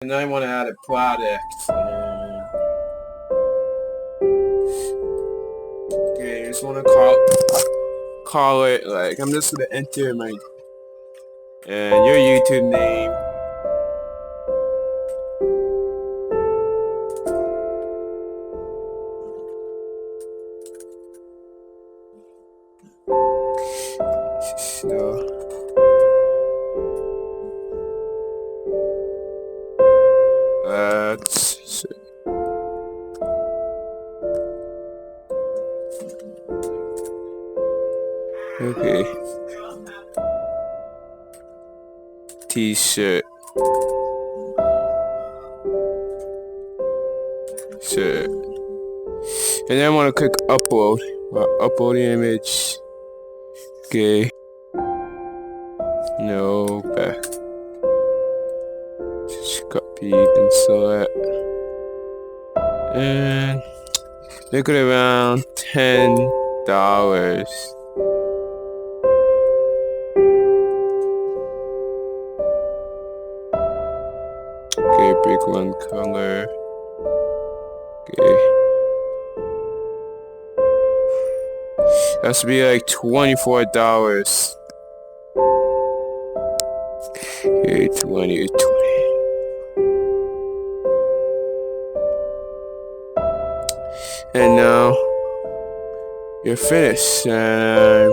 And I want to add a product. Okay, I just want to call it like, I'm just gonna enter my and your YouTube name. So let's okay. T-shirt. Shirt. And then I want to click upload. Upload the image. Okay. No, back. Just copy and select. And make it around $10. Okay, pick one color. Okay. That's to be like $24. Okay, 20. And now you're finished. And